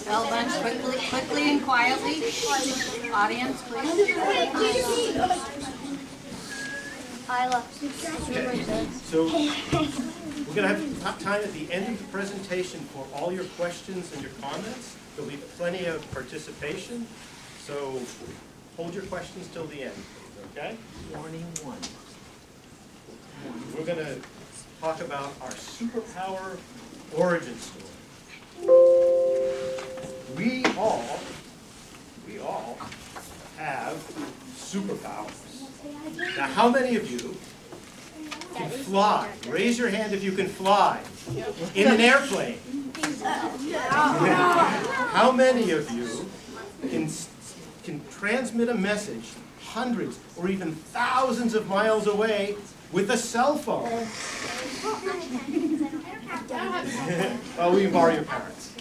Well done, quickly and quietly. Audience, please. So we're going to have time at the end of the presentation for all your questions and your comments. There'll be plenty of participation. So hold your questions till the end, okay? Warning one. We're going to talk about our superpower origin story. We all have superpowers. Now, how many of you can fly? Raise your hand if you can fly in an airplane. How many of you can transmit a message hundreds or even thousands of miles away with a cell phone? Well, we can borrow your parents.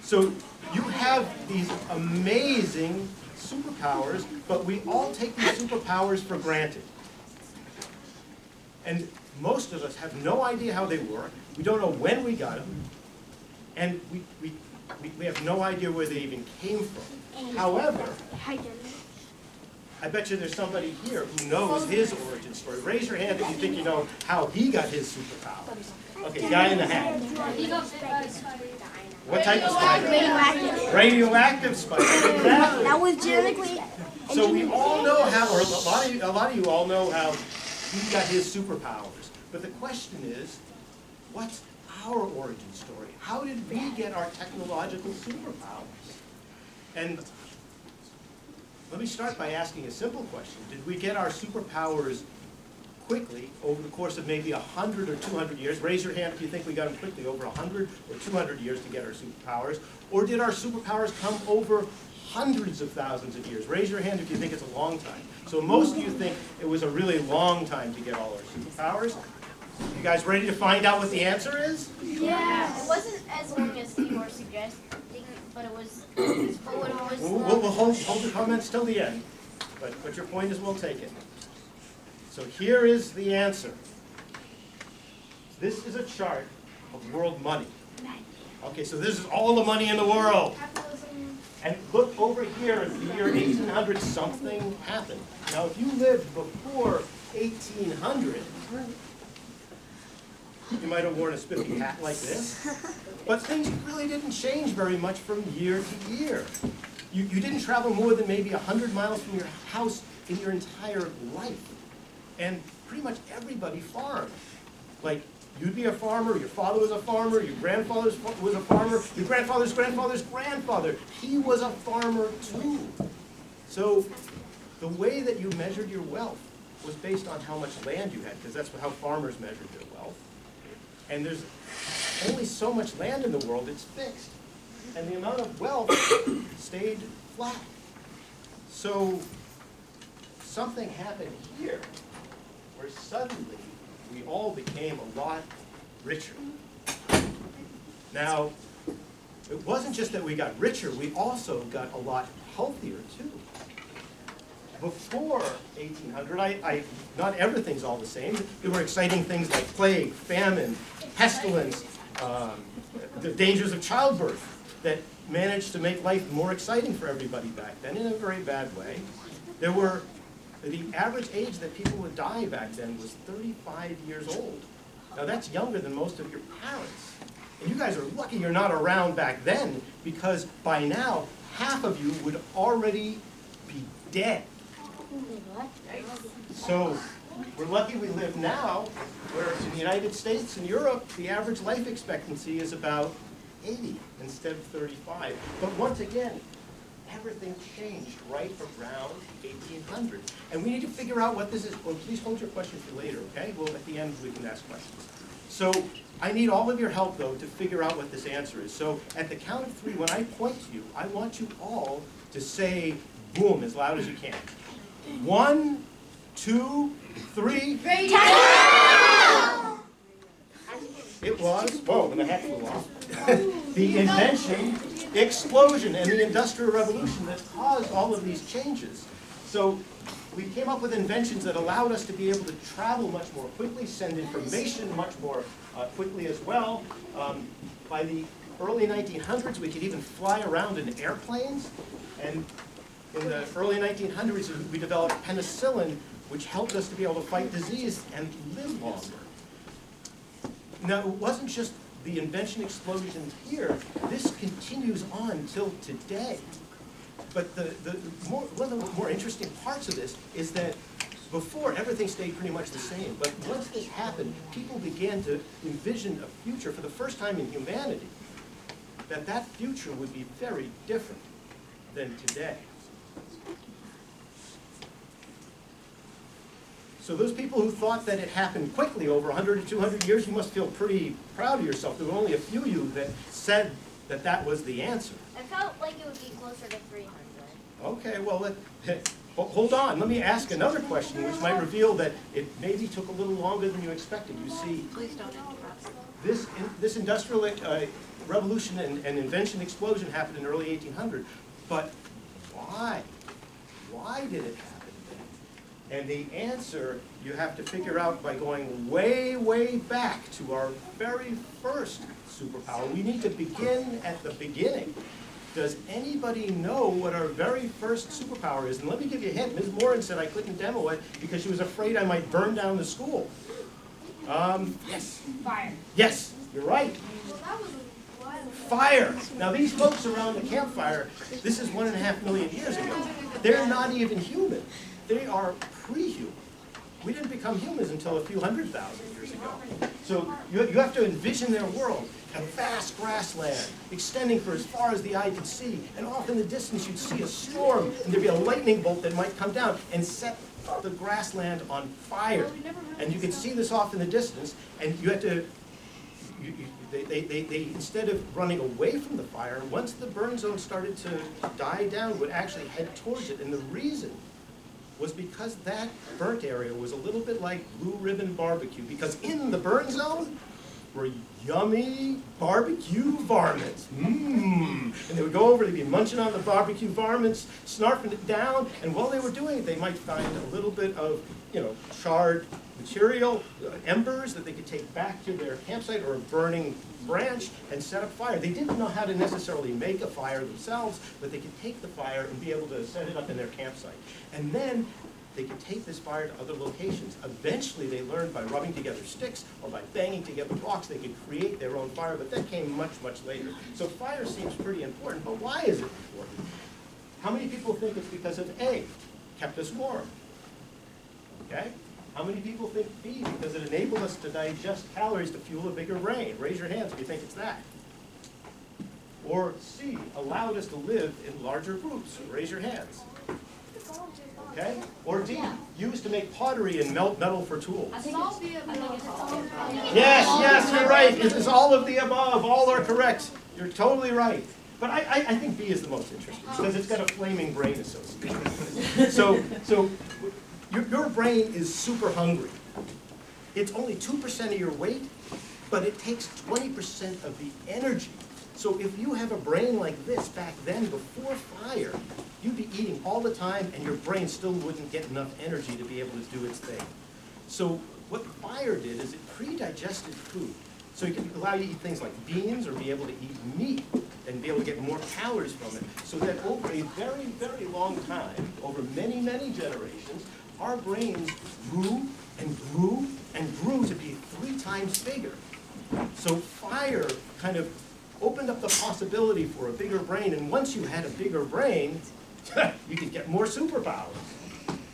So you have these amazing superpowers, but we all take these superpowers for granted. And most of us have no idea how they work. We don't know when we got them. And we have no idea where they even came from. However, I bet you there's somebody here who knows his origin story. Raise your hand if you think you know how he got his superpowers. Okay, guy in the hat. He got bit by a spider. What type of spider? Radioactive. Radioactive spider. Exactly. That was genetically. So we all know how, or a lot of you all know how he got his superpowers. But the question is, what's our origin story? How did we get our technological superpowers? And let me start by asking a simple question. Did we get our superpowers quickly over the course of maybe 100 or 200 years? Raise your hand if you think we got them quickly, over 100 or 200 years to get our superpowers. Or did our superpowers come over hundreds of thousands of years? Raise your hand if you think it's a long time. So most of you think it was a really long time to get all our superpowers. You guys ready to find out what the answer is? Yeah. It wasn't as long as you were suggesting, but it was. We'll hold the comments till the end. But your point is we'll take it. So here is the answer. This is a chart of world money. Okay, so this is all the money in the world. And look over here, in the year 1800, something happened. Now, if you lived before 1800, you might have worn a spiffy hat like this. But things really didn't change very much from year to year. You didn't travel more than maybe 100 miles from your house in your entire life. And pretty much everybody farmed. Like, you'd be a farmer, your father was a farmer, your grandfather was a farmer, your grandfather's grandfather's grandfather, he was a farmer too. So the way that you measured your wealth was based on how much land you had, because that's how farmers measured their wealth. And there's only so much land in the world, it's fixed. And the amount of wealth stayed flat. So something happened here where suddenly we all became a lot richer. Now, it wasn't just that we got richer, we also got a lot healthier too. Before 1800, not everything's all the same. There were exciting things like plague, famine, pestilence, the dangers of childbirth that managed to make life more exciting for everybody back then in a very bad way. The average age that people would die back then was 35 years old. Now that's younger than most of your parents. And you guys are lucky you're not around back then, because by now, half of you would already be dead. So we're lucky we live now, where in the United States and Europe, the average life expectancy is about 80 instead of 35. But once again, everything changed right around 1800. And we need to figure out what this is. Well, please hold your question for later, okay? Well, at the end, we can ask questions. So I need all of your help, though, to figure out what this answer is. So at the count of 3, when I point to you, I want you all to say boom as loud as you can. 1, 2, 3. It was, whoa, and the hat flew off. The invention, explosion, and the Industrial Revolution that caused all of these changes. So we came up with inventions that allowed us to be able to travel much more quickly, send information much more quickly as well. By the early 1900s, we could even fly around in airplanes. And in the early 1900s, we developed penicillin, which helped us to be able to fight disease and live longer. Now, it wasn't just the invention explosions here. This continues on till today. But one of the more interesting parts of this is that before, everything stayed pretty much the same. But once this happened, people began to envision a future for the first time in humanity, that future would be very different than today. So those people who thought that it happened quickly over 100 to 200 years, you must feel pretty proud of yourself. There were only a few of you that said that that was the answer. I felt like it would be closer to 300. Okay, well, hold on. Let me ask another question, which might reveal that it maybe took a little longer than you expected. You see, Please don't interrupt. this industrial revolution and invention explosion happened in early 1800. But why? Why did it happen then? And the answer you have to figure out by going way, way back to our very first superpower. We need to begin at the beginning. Does anybody know what our very first superpower is? And let me give you a hint. Ms. Moran said I couldn't demo it because she was afraid I might burn down the school. Yes? Fire. Yes, you're right. Well, that was a while ago. Fire. Now these folks around the campfire, this is 1.5 million years ago. They're not even human. They are pre-human. We didn't become humans until a few 100,000 years ago. So you have to envision their world. A vast grassland extending for as far as the eye could see. And off in the distance you'd see a storm, and there'd be a lightning bolt that might come down and set the grassland on fire. And you could see this off in the distance, and you had to, they instead of running away from the fire, once the burn zone started to die down, would actually head towards it. And the reason was because that burnt area was a little bit like Blue Ribbon Barbecue, because in the burn zone were yummy barbecue varmints. And they would go over, they'd be munching on the barbecue varmints, snarfing it down, and while they were doing it, they might find a little bit of, charred material, embers that they could take back to their campsite, or a burning branch, and set up fire. They didn't know how to necessarily make a fire themselves, but they could take the fire and be able to set it up in their campsite. And then they could take this fire to other locations. Eventually they learned by rubbing together sticks or by banging together rocks they could create their own fire, but that came much, much later. So fire seems pretty important, but why is it important? How many people think it's because of A, kept us warm? Okay? How many people think B, because it enabled us to digest calories to fuel a bigger brain? Raise your hands if you think it's that. Or C, allowed us to live in larger groups. Raise your hands. Okay? Or D, used to make pottery and melt metal for tools. I think it's all the above. Yes, you're right. It is all of the above. All are correct. You're totally right. But I think B is the most interesting because it's got a flaming brain associated. So your brain is super hungry. It's only 2% of your weight, but it takes 20% of the energy. So if you have a brain like this back then, before fire, you'd be eating all the time and your brain still wouldn't get enough energy to be able to do its thing. So what fire did is it pre-digested food. So it could allow you to eat things like beans or be able to eat meat and be able to get more calories from it. So that over a very, very long time, over many, many generations, our brains grew and grew and grew to be 3 times bigger. So fire kind of opened up the possibility for a bigger brain, and once you had a bigger brain, you could get more superpowers.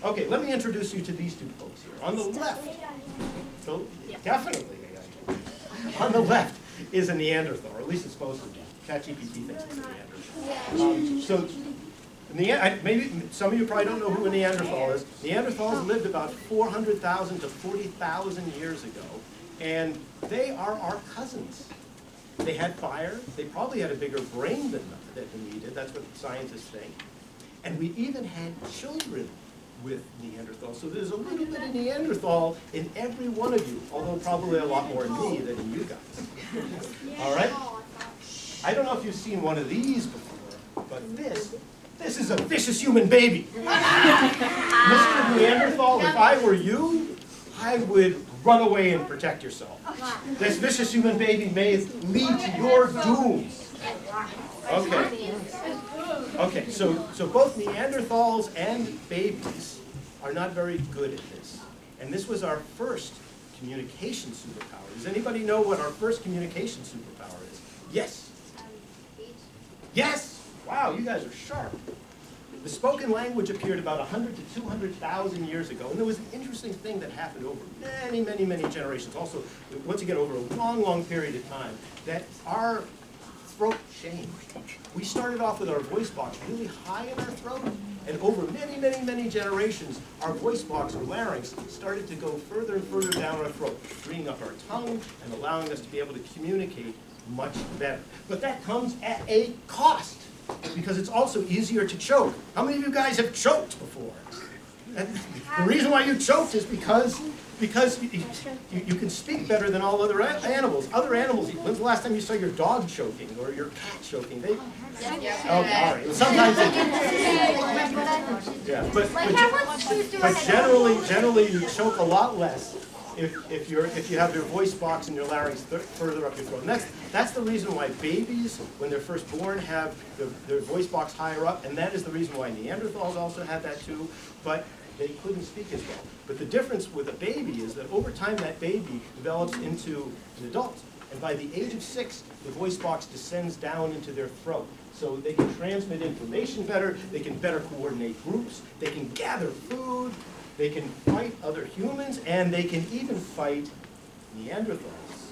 Okay, let me introduce you to these two folks here. On the left, so definitely, on the left is a Neanderthal, or at least it's supposed to be. ChatGPT thinks it's a Neanderthal. Maybe some of you probably don't know who a Neanderthal is. Neanderthals lived about 400,000 to 40,000 years ago, and they are our cousins. They had fire. They probably had a bigger brain than we did. That's what scientists think. And we even had children with Neanderthals. So there's a little bit of Neanderthal in every one of you, although probably a lot more in me than in you guys. All right? I don't know if you've seen one of these before, but this This is a vicious human baby. Mr. Neanderthal, if I were you, I would run away and protect yourself. This vicious human baby may lead to your doom. Okay. Okay, so both Neanderthals and babies are not very good at this. And this was our first communication superpower. Does anybody know what our first communication superpower is? Yes. Yes! Wow, you guys are sharp. The spoken language appeared about 100 to 200,000 years ago, and there was an interesting thing that happened over many, many, many generations. Also, once again, over a long, long period of time, that our throat changed. We started off with our voice box really high in our throat, and over many, many, many generations, our voice box, or larynx, started to go further and further down our throat, freeing up our tongue and allowing us to be able to communicate much better. But that comes at a cost, because it's also easier to choke. How many of you guys have choked before? And the reason why you choked is because you can speak better than all other animals. Other animals, when's the last time you saw your dog choking or your cat choking? They, oh, all right. Sometimes they, yeah, but generally you choke a lot less if you have your voice box and your larynx further up your throat. And that's the reason why babies, when they're first born, have their voice box higher up, and that is the reason why Neanderthals also had that too, but they couldn't speak as well. But the difference with a baby is that over time that baby develops into an adult, and by the age of 6, the voice box descends down into their throat. So they can transmit information better, they can better coordinate groups, they can gather food, they can fight other humans, and they can even fight Neanderthals.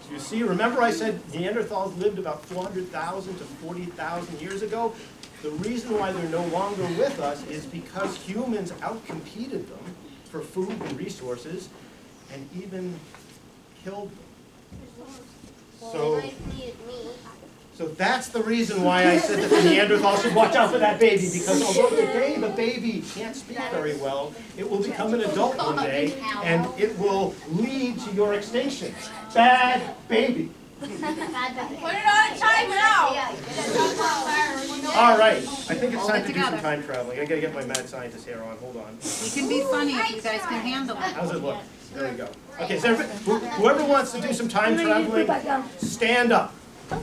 So you see, remember I said Neanderthals lived about 400,000 to 40,000 years ago? The reason why they're no longer with us is because humans outcompeted them for food and resources and even killed them. So that's the reason why I said that the Neanderthals should watch out for that baby, because although today the baby can't speak very well, it will become an adult one day and it will lead to your extinction. Bad baby. Put it on a timeout. All right, I think it's time to do some time traveling. I gotta get my mad scientist hair on. Hold on. We can be funny if you guys can handle it. How's it look? There we go. Okay, so whoever wants to do some time traveling, stand up. Okay,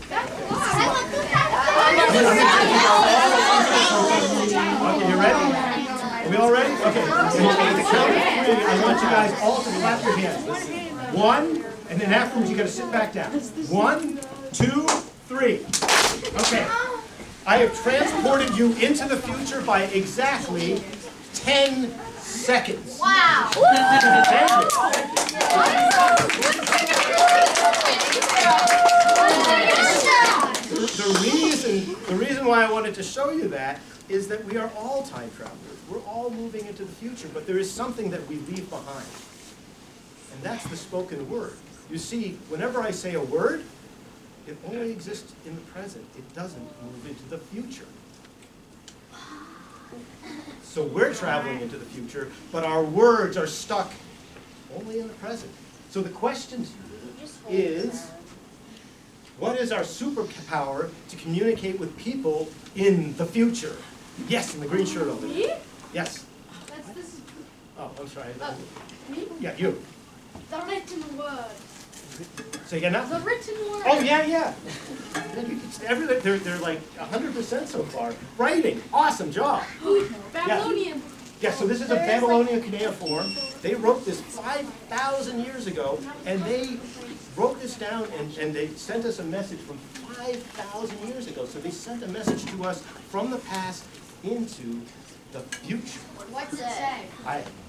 you ready? Are we all ready? Okay. At the count of 3, I want you guys all to clap your hands. 1, and then afterwards you got to sit back down. 1, 2, 3. Okay. I have transported you into the future by exactly 10 seconds. Wow. The reason why I wanted to show you that is that we are all time travelers. We're all moving into the future, but there is something that we leave behind. And that's the spoken word. You see, whenever I say a word, it only exists in the present. It doesn't move into the future. So we're traveling into the future, but our words are stuck only in the present. So the question to you is, what is our superpower to communicate with people in the future? Yes, in the green shirt over there. Me? Yes. This. Oh, I'm sorry. Me? Yeah, you. The written word. Say again now? The written word. Oh, yeah. They're like 100% so far. Writing. Awesome job. Babylonian. Yeah, so this is a Babylonian cuneiform. They wrote this 5,000 years ago, and they wrote this down, and they sent us a message from 5,000 years ago. So they sent a message to us from the past into the future. What's it say?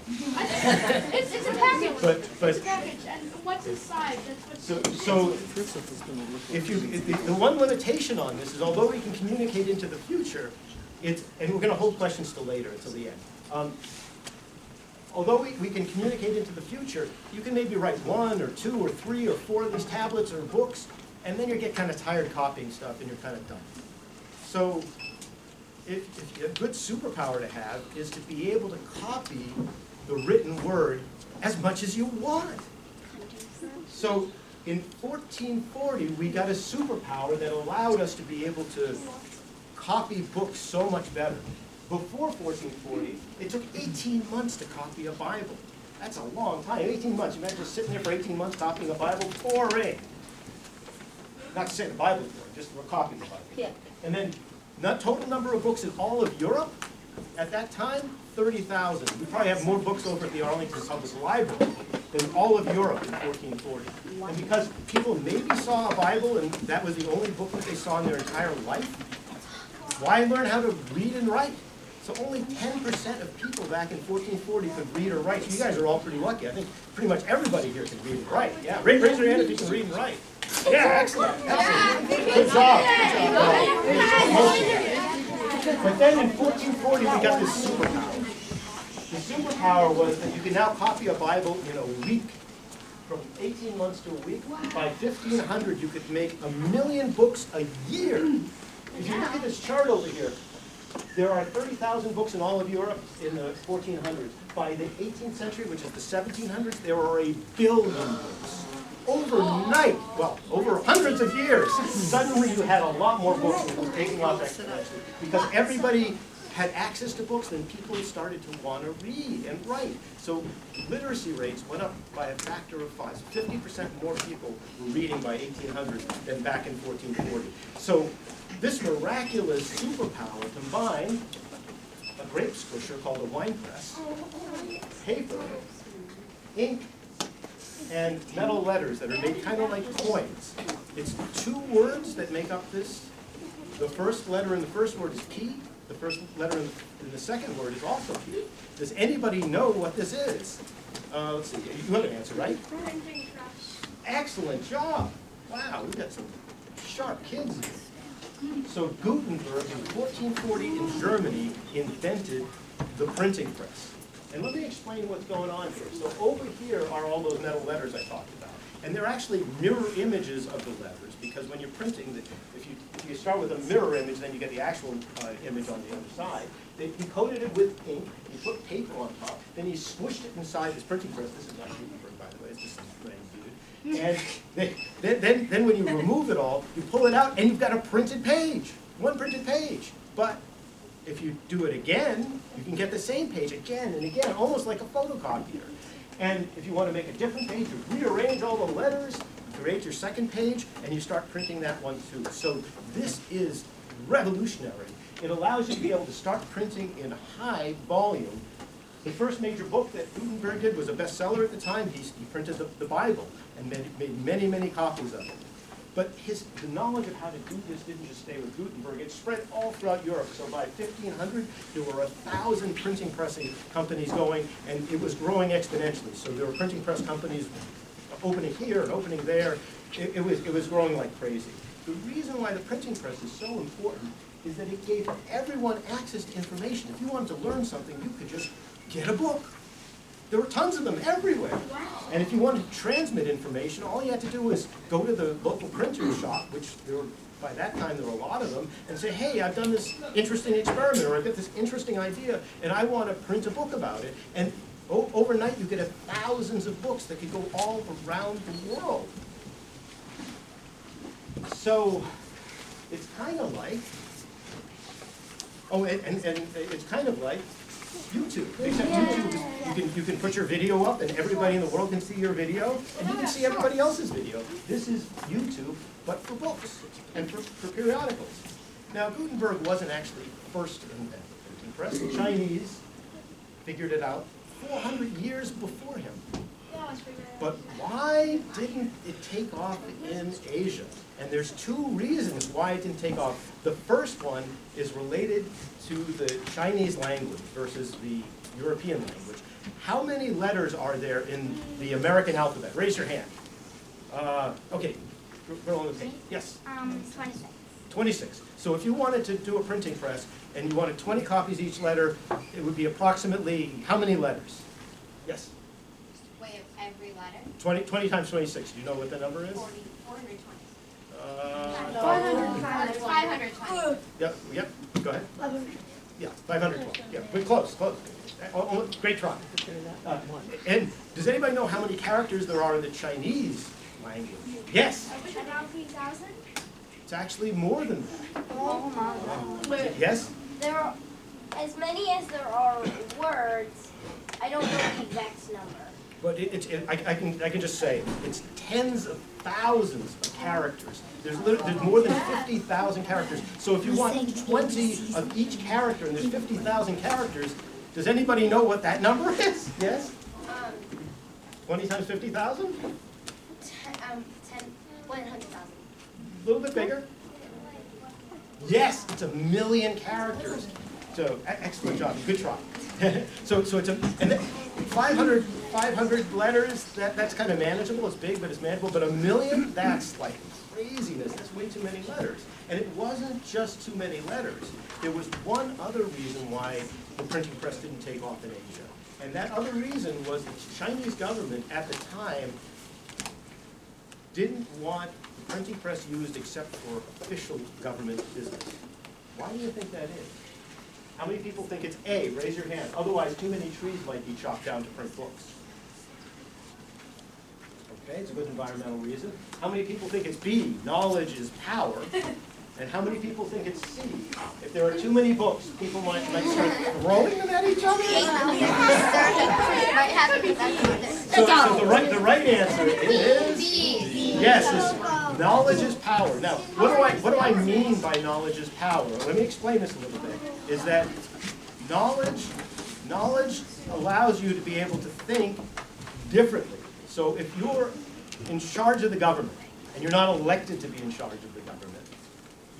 It's a package. But It's a package. And what's inside? That's what's so the one limitation on this is, although we can communicate into the future, and we're going to hold questions till later, until the end. Although we can communicate into the future, you can maybe write 1 or 2 or 3 or 4 of these tablets or books, and then you get kind of tired copying stuff and you're kind of done. So a good superpower to have is to be able to copy the written word as much as you want. So in 1440, we got a superpower that allowed us to be able to copy books so much better. Before 1440, it took 18 months to copy a Bible. That's a long time, 18 months. Imagine just sitting there for 18 months copying a Bible, boring. Not to say the Bible's boring, just for copying the Bible. Yeah. And then, the total number of books in all of Europe, at that time, 30,000. We probably have more books over at the Arlington Public Library than all of Europe in 1440. And because people maybe saw a Bible and that was the only book that they saw in their entire life, why learn how to read and write? So only 10% of people back in 1440 could read or write. So you guys are all pretty lucky. I think pretty much everybody here can read and write. Yeah, raise your hand if you can read and write. Yeah, excellent. Excellent. Good job. But then in 1440 we got this superpower. The superpower was that you can now copy a Bible in a week. From 18 months to a week. By 1500 you could make 1 million books a year. If you look at this chart over here, there are 30,000 books in all of Europe in the 1400s. By the 18th century, which is the 1700s, there are 1 billion books. Overnight, well, over hundreds of years, suddenly you had a lot more books and it was taking off exponentially. Because everybody had access to books, then people started to want to read and write. So literacy rates went up by a factor of 5. So 50% more people were reading by 1800 than back in 1440. So this miraculous superpower combined a grape squisher called a wine press, paper, ink, and metal letters that are made kind of like coins. It's 2 words that make up this. The first letter in the first word is P. The first letter in the second word is also P. Does anybody know what this is? Let's see. You have an answer, right? Printing press. Excellent job. Wow, we've got some sharp kids here. So Gutenberg in 1440 in Germany invented the printing press. And let me explain what's going on here. So over here are all those metal letters I talked about. And they're actually mirror images of the letters, because when you're printing, if you start with a mirror image, then you get the actual image on the other side. He coated it with ink, he put paper on top, then he squished it inside this printing press. This is not Gutenberg, by the way, it's just some brand dude. And then when you remove it all, you pull it out and you've got a printed page, one printed page. But if you do it again, you can get the same page again and again, almost like a photocopier. And if you want to make a different page, you rearrange all the letters, you create your second page, and you start printing that one too. So this is revolutionary. It allows you to be able to start printing in high volume. The first major book that Gutenberg did was a bestseller at the time. He printed the Bible and made many, many copies of it. But the knowledge of how to do this didn't just stay with Gutenberg. It spread all throughout Europe. So by 1500, there were 1,000 printing pressing companies going, and it was growing exponentially. So there were printing press companies opening here and opening there. It was growing like crazy. The reason why the printing press is so important is that it gave everyone access to information. If you wanted to learn something, you could just get a book. There were tons of them everywhere. And if you wanted to transmit information, all you had to do was go to the local printer shop, which by that time there were a lot of them, and say, hey, I've done this interesting experiment, or I've got this interesting idea, and I want to print a book about it. And overnight you could have thousands of books that could go all around the world. So it's kind of like, and it's kind of like YouTube, except YouTube, you can put your video up and everybody in the world can see your video, and you can see everybody else's video. This is YouTube, but for books and for periodicals. Now, Gutenberg wasn't actually first to invent the printing press. The Chinese figured it out 400 years before him. But why didn't it take off in Asia? And there's 2 reasons why it didn't take off. The first one is related to the Chinese language versus the European language. How many letters are there in the American alphabet? Raise your hand. Okay, yes? 26. 26. So if you wanted to do a printing press and you wanted 20 copies each letter, it would be approximately how many letters? Yes? Way of every letter? 20 times 26. Do you know what the number is? 420. 520. Yep, go ahead. Yeah, 512. Yeah, we're close. Great try. And does anybody know how many characters there are in the Chinese language? Yes? About 3,000? It's actually more than that. Wait, Yes? there are as many as there are words. I don't know the exact number. But I can just say, it's tens of thousands of characters. There's more than 50,000 characters. So if you want 20 of each character, and there's 50,000 characters, does anybody know what that number is? Yes? 20 times 50,000? 100,000. A little bit bigger? Yes, it's 1,000,000 characters. So, excellent job, good try. so it's and then 500 letters, that's kind of manageable, it's big, but it's manageable. But 1,000,000, that's like craziness, that's way too many letters. And it wasn't just too many letters. There was one other reason why the printing press didn't take off in Asia. And that other reason was the Chinese government at the time didn't want the printing press used except for official government business. Why do you think that is? How many people think it's A? Raise your hand. Otherwise, too many trees might be chopped down to print books. Okay, it's a good environmental reason. How many people think it's B? Knowledge is power. And how many people think it's C? If there are too many books, people might start throwing them at each other? So the right answer is yes, knowledge is power. Now, what do I mean by knowledge is power? Let me explain this a little bit. Is that knowledge allows you to be able to think differently. So if you're in charge of the government, and you're not elected to be in charge of the government,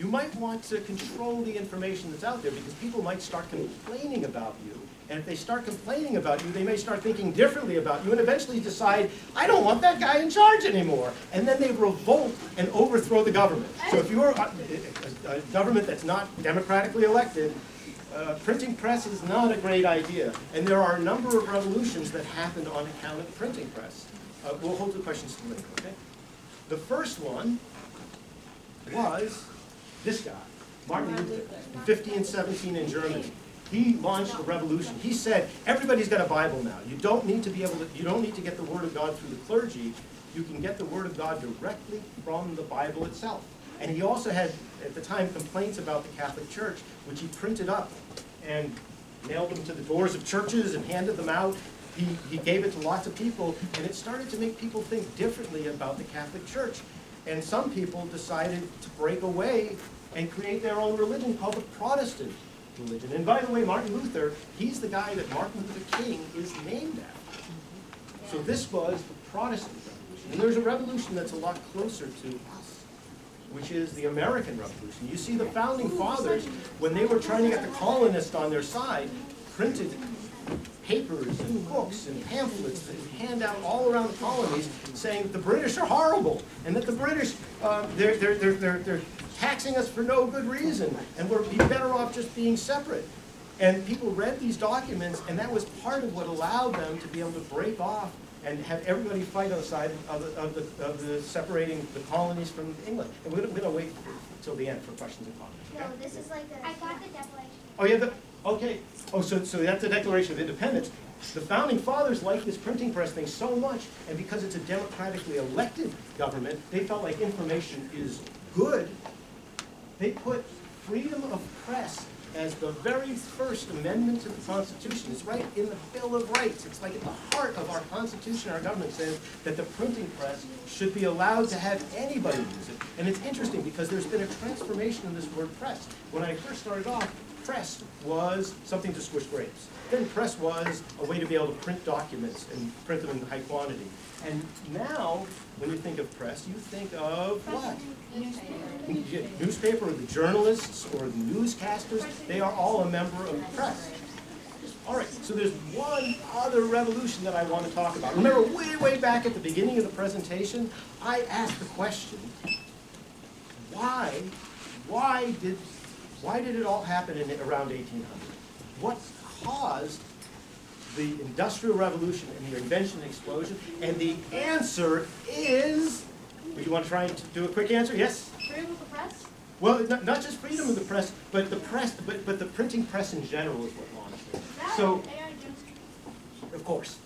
you might want to control the information that's out there because people might start complaining about you. And if they start complaining about you, they may start thinking differently about you and eventually decide, I don't want that guy in charge anymore. And then they revolt and overthrow the government. So if you're a government that's not democratically elected, printing press is not a great idea. And there are a number of revolutions that happened on account of the printing press. We'll hold the questions to later, okay? The first one was this guy, Martin Luther, in 1517 in Germany. He launched a revolution. He said, everybody's got a Bible now. You don't need to get the Word of God through the clergy. You can get the Word of God directly from the Bible itself. And he also had, at the time, complaints about the Catholic Church, which he printed up and nailed them to the doors of churches and handed them out. He gave it to lots of people, and it started to make people think differently about the Catholic Church. And some people decided to break away and create their own religion called the Protestant religion. And by the way, Martin Luther, he's the guy that Martin Luther King is named after. So this was the Protestant Revolution. And there's a revolution that's a lot closer to us, which is the American Revolution. You see, the Founding Fathers, when they were trying to get the colonists on their side, printed papers and books and pamphlets and hand out all around the colonies saying that the British are horrible and that the British, they're taxing us for no good reason and we're better off just being separate. And people read these documents, and that was part of what allowed them to be able to break off and have everybody fight on the side of the separating the colonies from England. And we're going to wait until the end for questions and comments. No, this is like the. I got the Declaration. Oh, yeah, okay. Oh, so that's the Declaration of Independence. The Founding Fathers liked this printing press thing so much, and because it's a democratically elected government, they felt like information is good. They put freedom of press as the very first amendment to the Constitution. It's right in the Bill of Rights. It's like at the heart of our Constitution. Our government says that the printing press should be allowed to have anybody use it. And it's interesting because there's been a transformation in this word press. When I first started off, press was something to squish grapes. Then press was a way to be able to print documents and print them in high quantity. And now, when you think of press, you think of what? Newspaper, or the journalists, or the newscasters. They are all a member of the press. All right, so there's one other revolution that I want to talk about. Remember, way back at the beginning of the presentation, I asked the question, why did it all happen in around 1800? What caused the Industrial Revolution and the invention and explosion? And the answer is, would you want to try and do a quick answer? Yes? Freedom of the press? Well, not just freedom of the press, but the press, but the printing press in general is what launched it. So, course.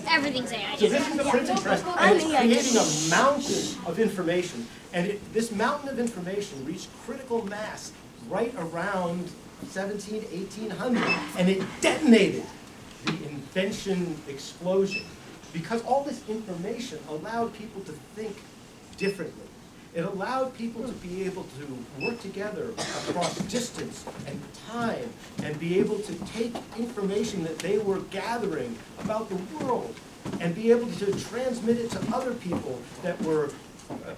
Everything's AI. So this is the printing press, and it's creating a mountain of information. And this mountain of information reached critical mass right around 1800, and it detonated the invention explosion. Because all this information allowed people to think differently. It allowed people to be able to work together across distance and time and be able to take information that they were gathering about the world and be able to transmit it to other people that were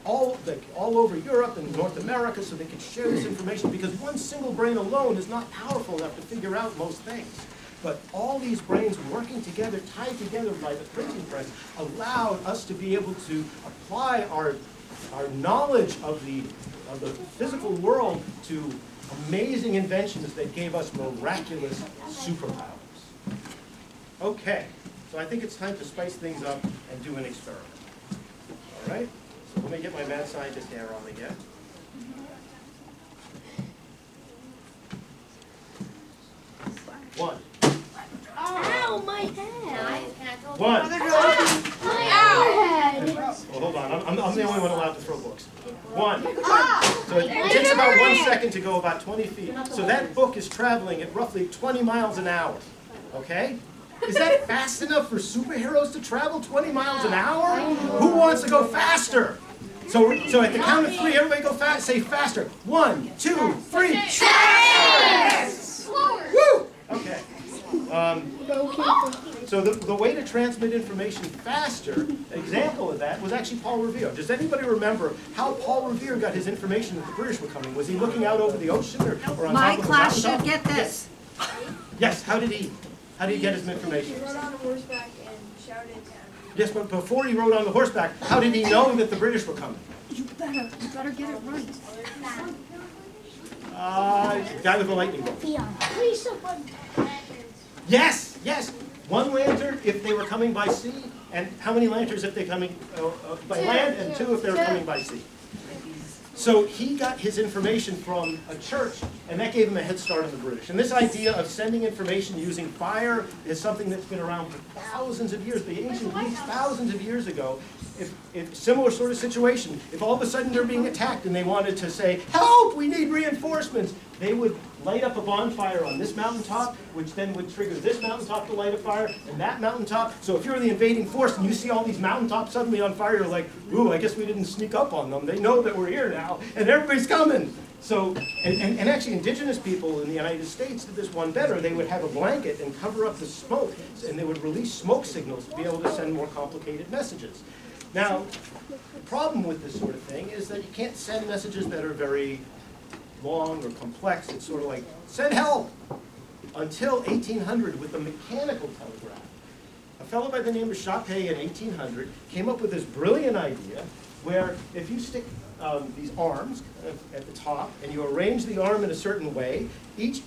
all over Europe and North America so they could share this information, because one single brain alone is not powerful enough to figure out most things. But all these brains working together, tied together by the printing press, allowed us to be able to apply our knowledge of the physical world to amazing inventions that gave us miraculous superpowers. Okay, so I think it's time to spice things up and do an experiment. All right, so let me get my mad scientist hair on again. One. Ow, my head. One. My head. Well, hold on. I'm the only one allowed to throw books. One. So it takes about 1 second to go about 20 feet. So that book is traveling at roughly 20 miles an hour. Okay? Is that fast enough for superheroes to travel 20 miles an hour? Who wants to go faster? So at the count of 3, everybody go fast. Say faster. 1, 2, 3. Yes! Woo! Okay. So the way to transmit information faster, an example of that was actually Paul Revere. Does anybody remember how Paul Revere got his information that the British were coming? Was he looking out over the ocean or on My top of class a should mountaintop? get this. Yes. How did he get his information? He rode on horseback and shouted at Yes, but before he rode on the horseback, how did he know that the British were coming? You better get it right. The guy with the lightning bolt. Please someone. Yes, yes. 1 lantern if they were coming by sea, and how many lanterns if they're coming by land, and 2 if they were coming by sea. So he got his information from a church, and that gave him a head start on the British. And this idea of sending information using fire is something that's been around for thousands of years. The ancient Greeks, thousands of years ago, if similar sort of situation, if all of a sudden they're being attacked and they wanted to say, help, we need reinforcements, they would light up a bonfire on this mountaintop, which then would trigger this mountaintop to light a fire, and that mountaintop. So if you're the invading force and you see all these mountaintops suddenly on fire, you're like, ooh, I guess we didn't sneak up on them. They know that we're here now, and everybody's coming. So, and actually indigenous people in the United States did this one better. They would have a blanket and cover up the smoke, and they would release smoke signals to be able to send more complicated messages. Now, the problem with this sort of thing is that you can't send messages that are very long or complex. It's sort of like, send help! Until 1800 with the mechanical telegraph. A fellow by the name of Chappé in 1800 came up with this brilliant idea where if you stick these arms at the top and you arrange the arm in a certain way, each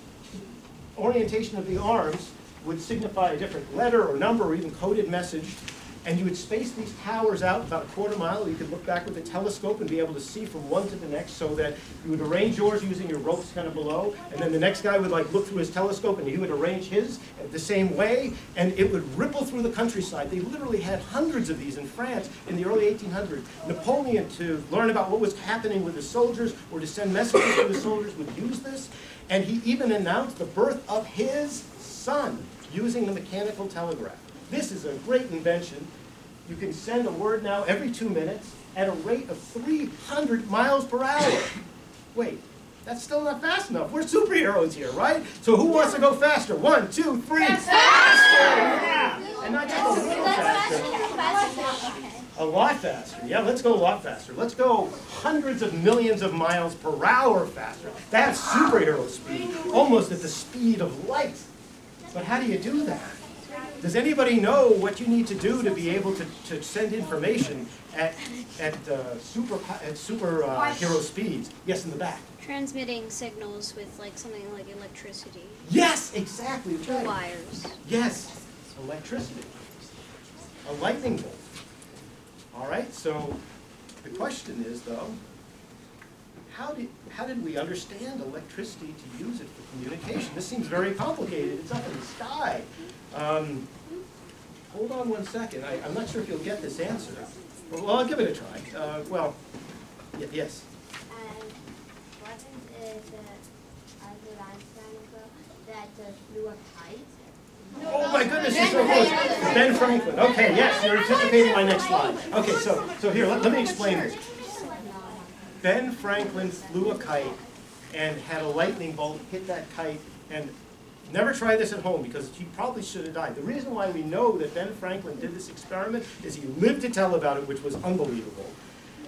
orientation of the arms would signify a different letter or number or even coded message. And you would space these towers out about 1/4 mile. You could look back with a telescope and be able to see from one to the next, so that you would arrange yours using your ropes kind of below, and then the next guy would like look through his telescope and he would arrange his the same way, and it would ripple through the countryside. They literally had hundreds of these in France in the early 1800s. Napoleon, to learn about what was happening with the soldiers or to send messages to the soldiers, would use this, and he even announced the birth of his son using the mechanical telegraph. This is a great invention. You can send a word now every 2 minutes at a rate of 300 miles per hour. Wait, that's still not fast enough. We're superheroes here, right? So who wants to go faster? 1, 2, 3. Faster! Yeah! And not just a little faster. A lot faster. Yeah, let's go a lot faster. Let's go hundreds of millions of miles per hour faster. That's superhero speed, almost at the speed of light. But how do you do that? Does anybody know what you need to do to be able to send information at superhero speeds? Yes, in the back. Transmitting signals with like something like electricity. Yes, exactly. Through wires. Yes, electricity. A lightning bolt. All right, so the question is, though, how did we understand electricity to use it for communication? This seems very complicated. It's up in the sky. hold on one second. I'm not sure if you'll get this answer. Well, I'll give it a try. Yes. And wasn't it Albert Einstein that flew a kite? Oh my goodness, you're so close. Ben Franklin. Okay, yes, you're anticipating my next slide. Okay, so here, let me explain this. Ben Franklin flew a kite and had a lightning bolt hit that kite, and never try this at home because he probably should have died. The reason why we know that Ben Franklin did this experiment is he lived to tell about it, which was unbelievable.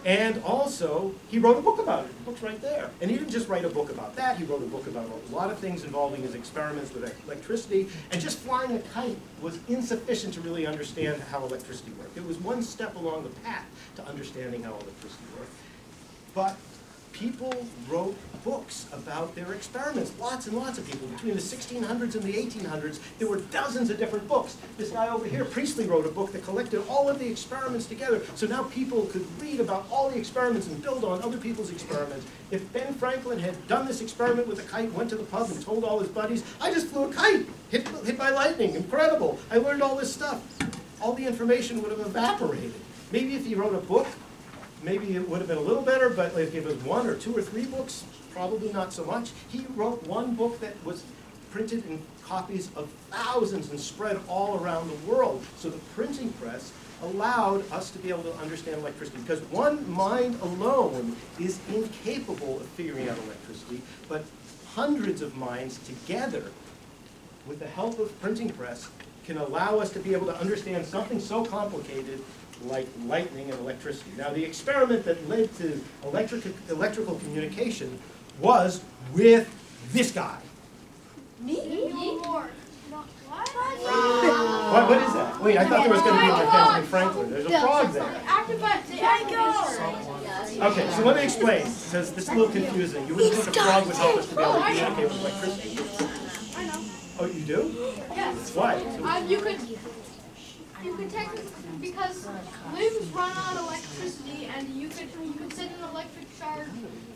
And also, he wrote a book about it. The book's right there. And he didn't just write a book about that. He wrote a book about a lot of things involving his experiments with electricity. And just flying a kite was insufficient to really understand how electricity worked. It was one step along the path to understanding how electricity worked. But people wrote books about their experiments. Lots and lots of people. Between the 1600s and the 1800s, there were dozens of different books. This guy over here, Priestley, wrote a book that collected all of the experiments together. So now people could read about all the experiments and build on other people's experiments. If Ben Franklin had done this experiment with a kite, went to the pub and told all his buddies, I just flew a kite, hit by lightning, incredible. I learned all this stuff. All the information would have evaporated. Maybe if he wrote a book, maybe it would have been a little better, but if it was 1 or 2 or 3 books, probably not so much. He wrote one book that was printed in copies of thousands and spread all around the world. So the printing press allowed us to be able to understand electricity, because one mind alone is incapable of figuring out electricity, but hundreds of minds together, with the help of printing press, can allow us to be able to understand something so complicated like lightning and electricity. Now, the experiment that led to electrical communication was with this guy. Me? What is that? Wait, I thought there was going to be like Benjamin Franklin. There's a frog there. Okay, so let me explain, because this is a little confusing. You wouldn't think a frog would help us to be able to communicate with electricity. I know. Oh, you do? Yes. Why? You could technically, because limbs run on electricity, and you could send an electric charge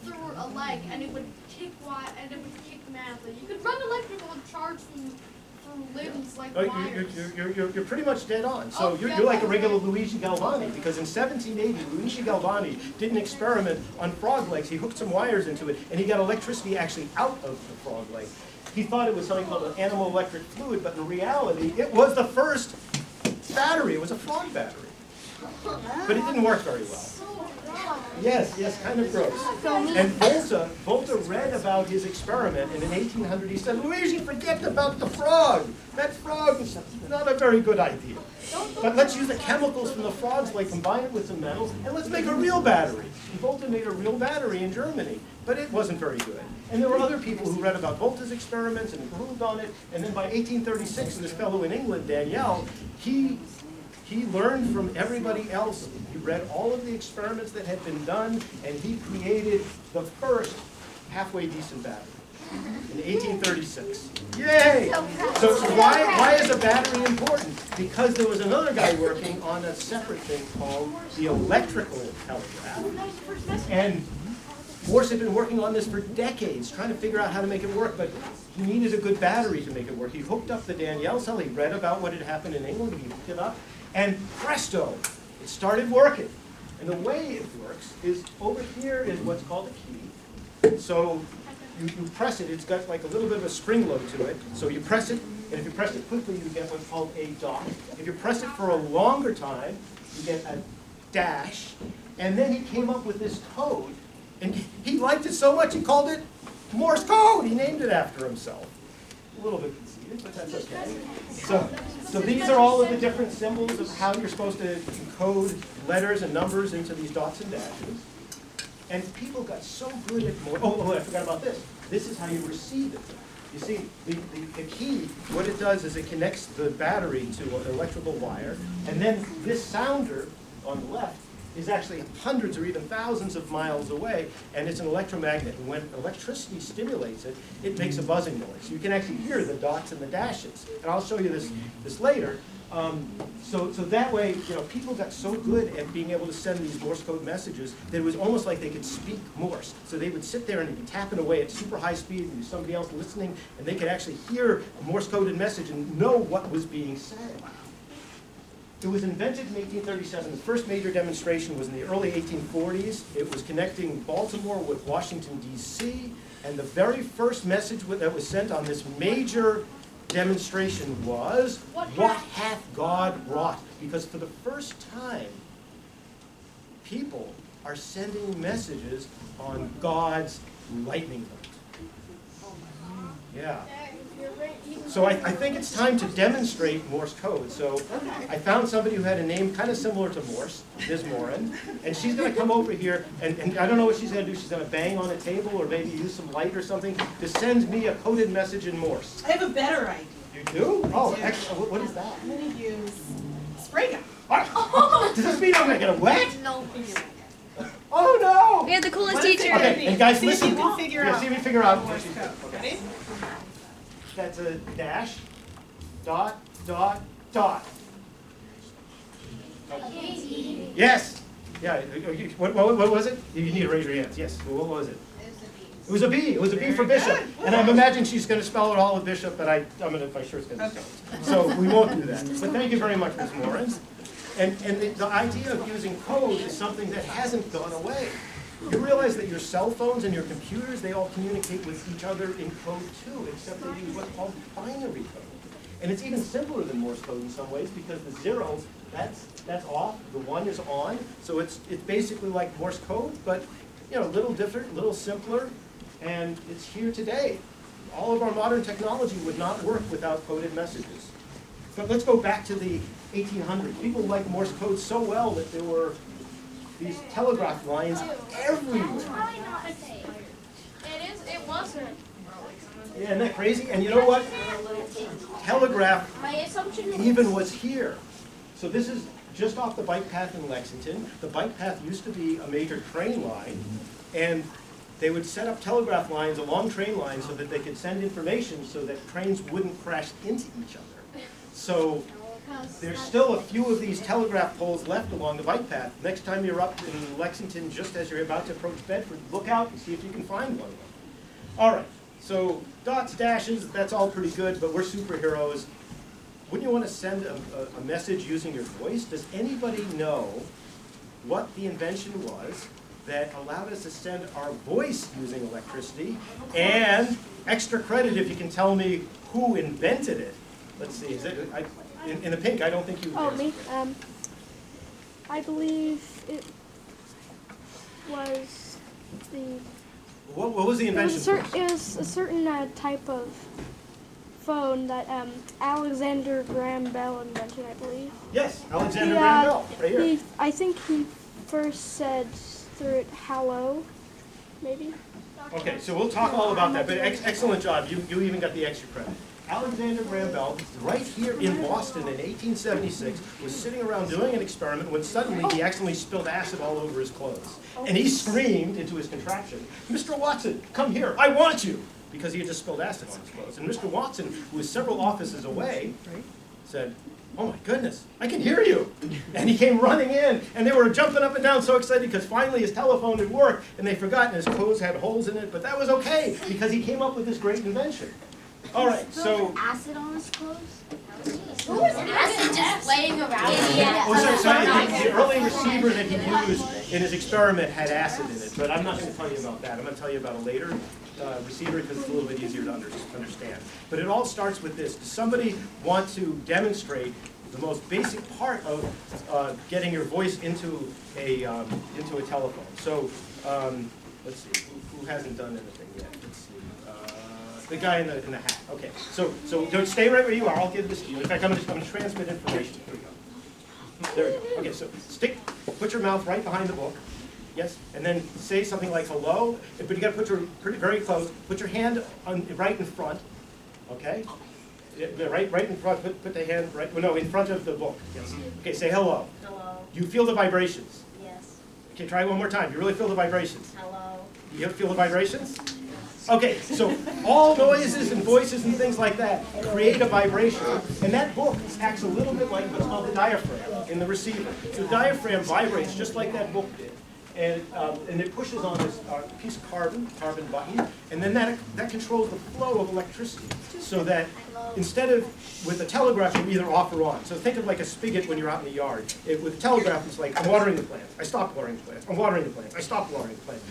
through a leg, and it would kick the man. You could run electrical charge through limbs like wires. You're pretty much dead on. So you're like a regular Luigi Galvani, because in 1780, Luigi Galvani did an experiment on frog legs. He hooked some wires into it, and he got electricity actually out of the frog leg. He thought it was something called an animal electric fluid, but in reality, it was the first battery. It was a frog battery. But it didn't work very well. Yes, kind of gross. And Volta read about his experiment, and in 1800 he said, Luigi, forget about the frog. That frog is not a very good idea. But let's use the chemicals from the frog's leg, combine it with some metals, and let's make a real battery. And Volta made a real battery in Germany, but it wasn't very good. And there were other people who read about Volta's experiments and improved on it, and then by 1836, this fellow in England, Daniel, he learned from everybody else. He read all of the experiments that had been done, and he created the first halfway decent battery in 1836. Yay! So why is a battery important? Because there was another guy working on a separate thing called the electrical telegraph. And Morse had been working on this for decades, trying to figure out how to make it work, but he needed a good battery to make it work. He hooked up the Daniell cell, he read about what had happened in England, he hooked it up, and presto, it started working. And the way it works is, over here is what's called a key. So you press it, it's got like a little bit of a spring load to it, so you press it, and if you press it quickly, you get what's called a dot. If you press it for a longer time, you get a dash, and then he came up with this code. And he liked it so much he called it Morse code. He named it after himself. A little bit conceited, but that's okay. So these are all of the different symbols of how you're supposed to encode letters and numbers into these dots and dashes. And people got so good at Morse. Oh, I forgot about this. This is how you receive it. You see, the key, what it does is it connects the battery to an electrical wire, and then this sounder on the left is actually hundreds or even thousands of miles away, and it's an electromagnet. And when electricity stimulates it, it makes a buzzing noise. You can actually hear the dots and the dashes. And I'll show you this later. So that way, people got so good at being able to send these Morse code messages that it was almost like they could speak Morse. So they would sit there and be tapping away at super high speed, and there's somebody else listening, and they could actually hear a Morse coded message and know what was being said. It was invented in 1837. The first major demonstration was in the early 1840s. It was connecting Baltimore with Washington, D.C., and the very first message that was sent on this major demonstration was, "What hath God wrought?" Because for the first time, people are sending messages on God's lightning bolt. Yeah. So I think it's time to demonstrate Morse code. So I found somebody who had a name kind of similar to Morse, Ms. Morin, and she's going to come over here, and I don't know what she's going to do. She's going to bang on a table or maybe use some light or something to send me a coded message in Morse. I have a better idea. You do? Oh, do. excellent. What is that? I'm going to use spray gun. Does this mean I'm going to get a wet? No. Oh, no! We had the coolest What is it teacher. gonna Okay, be? and guys, See listen. if you can figure Yeah, out. see if you figure out. Morse code. Okay. Ready? That's a dash, dot, dot, dot. Yes. Yeah. What was it? You need to raise your hands. Yes. What was it? It was a B. It was a B for Very bishop. good. And I'm imagining she's going to spell it all with bishop, but I'm going to, my sure it's going to Okay. spell it. So we won't do that. But thank you very much, Ms. Morin. And the idea of using code is something that hasn't gone away. You realize that your cell phones and your computers, they all communicate with each other in code too, except they use what's called binary code. And it's even simpler than Morse code in some ways because the zero, that's off, the one is on. So it's basically like Morse code, but a little different, a little simpler, and it's here today. All of our modern technology would not work without coded messages. But let's go back to the 1800s. People liked Morse code so well that there were these telegraph lines everywhere. It wasn't. Yeah, isn't that crazy? And you know what? Telegraph My assumption is even was here. So this is just off the bike path in Lexington. The bike path used to be a major train line, and they would set up telegraph lines along train lines so that they could send information so that trains wouldn't crash into each other. So there's still a few of these telegraph poles left along the bike path. Next time you're up in Lexington, just as you're about to approach Bedford, look out and see if you can find one. All right, so dots, dashes, that's all pretty good, but we're superheroes. Wouldn't you want to send a message using your voice? Does anybody know what the invention was that allowed us to send our voice using electricity? And extra credit if you can tell me who invented it. Let's see, is it, in the pink, I don't think you Oh, guessed. me? I believe it was the. What was the It invention? was a certain type of phone that Alexander Graham Bell invented, I believe. Yes, Alexander He, Graham Bell, right here. I think he first said through it hello, maybe. Okay, so we'll talk all about that, but excellent job. You even got the extra credit. Alexander Graham Bell, right here in Boston in 1876, was sitting around doing an experiment when suddenly he accidentally spilled acid all over his clothes. And he screamed into his contraption, "Mr. Watson, come here, I want you!" Because he had just spilled acid on his clothes. And Mr. Watson, who was several offices away, said, "Oh my goodness, I can hear you." And he came running in, and they were jumping up and down so excited because finally his telephone had worked, and they forgot, and his clothes had holes in it, but that was okay because he came up with this great invention. All right, so Acid on his clothes? who was acid just laying around? the early receiver that he used in his experiment had acid in it, but I'm not going to tell you about that. I'm going to tell you about a later receiver because it's a little bit easier to understand. But it all starts with this. Does somebody want to demonstrate the most basic part of getting your voice into a telephone? So let's see, who hasn't done anything yet? Let's see. The guy in the hat. Okay. So don't stay right where you are. I'll give this to you. In fact, I'm going to transmit information. Here we go. There we go. Okay. So put your mouth right behind the book. Yes. And then say something like hello. But you got to put your very close. Put your hand right in front. Okay. Right in front. Put the hand right. Well, no, in front of the book. Yes. Okay. Say hello. Hello. You feel the vibrations. Yes. Okay. Try one more time. You really feel the vibrations. Hello. You feel the vibrations? Okay, so all noises and voices and things like that create a vibration. And that book acts a little bit like what's called the diaphragm in the receiver. So the diaphragm vibrates just like that book did. and it pushes on this piece of carbon button, and then that controls the flow of electricity, so that instead of, with a telegraph, you're either off or on. So think of like a spigot when you're out in the yard. With a telegraph, it's like, I'm watering the plants, I stopped watering the plants, I'm watering the plants, I stopped watering the plants.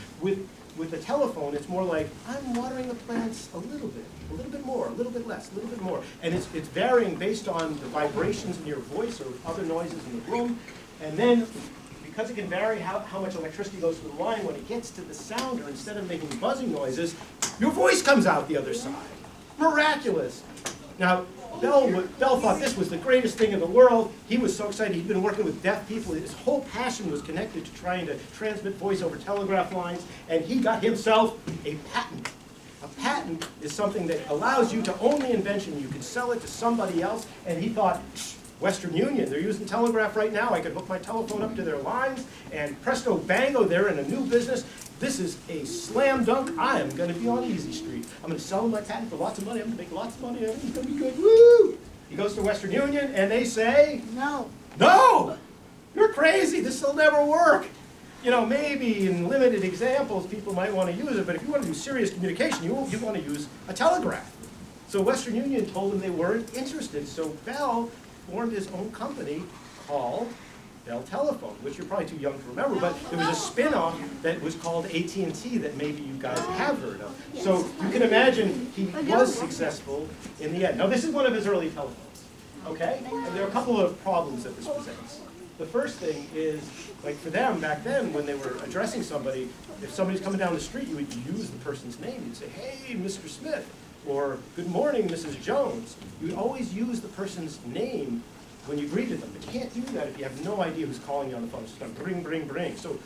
With the telephone, it's more like, I'm watering the plants a little bit more, a little bit less, a little bit more. And it's varying based on the vibrations in your voice or other noises in the room. And then, because it can vary how much electricity goes through the line, when it gets to the sounder, instead of making buzzing noises, your voice comes out the other side. Miraculous. Now, Bell thought this was the greatest thing in the world. He was so excited. He'd been working with deaf people. His whole passion was connected to trying to transmit voice over telegraph lines, and he got himself a patent. A patent is something that allows you to own the invention. You can sell it to somebody else, and he thought, Western Union, they're using telegraph right now. I could hook my telephone up to their lines, and presto bango, they're in a new business. This is a slam dunk. I am going to be on Easy Street. I'm going to sell my patent for lots of money. I'm going to make lots of money. It's going to be good. Woo! He goes to Western Union, and they say, No. no, you're crazy. This will never work. You know, maybe in limited examples, people might want to use it, but if you want to do serious communication, you want to use a telegraph. So Western Union told him they weren't interested. So Bell formed his own company called Bell Telephone, which you're probably too young to remember, but there was a spin-off that was called AT&T that maybe you guys have heard of. So you can imagine he was successful in the end. Now this is one of his early telephones, okay? And there are a couple of problems that this presents. The first thing is, like for them back then when they were addressing somebody, if somebody's coming down the street, you would use the person's name. You'd say, hey, Mr. Smith, or good morning, Mrs. Jones. You would always use the person's name when you greeted them. But you can't do that if you have no idea who's calling you on the phone. It's just going to bring, bring, bring. So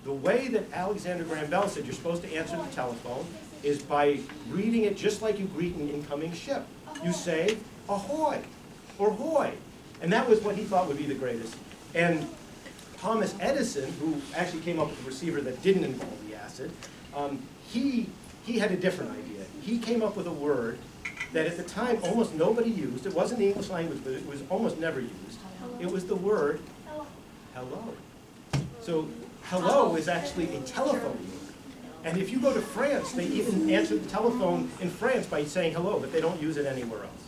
the way that Alexander Graham Bell said you're supposed to answer the telephone is by reading it just like you greet an incoming ship. You say, ahoy, or hoy. And that was what he thought would be the greatest. And Thomas Edison, who actually came up with a receiver that didn't involve the acid, he had a different idea. He came up with a word that at the time almost nobody used. It wasn't the English language, but it was almost never used. It was the word hello. So hello is actually a telephone word. And if you go to France, they even answer the telephone in France by saying hello, but they don't use it anywhere else.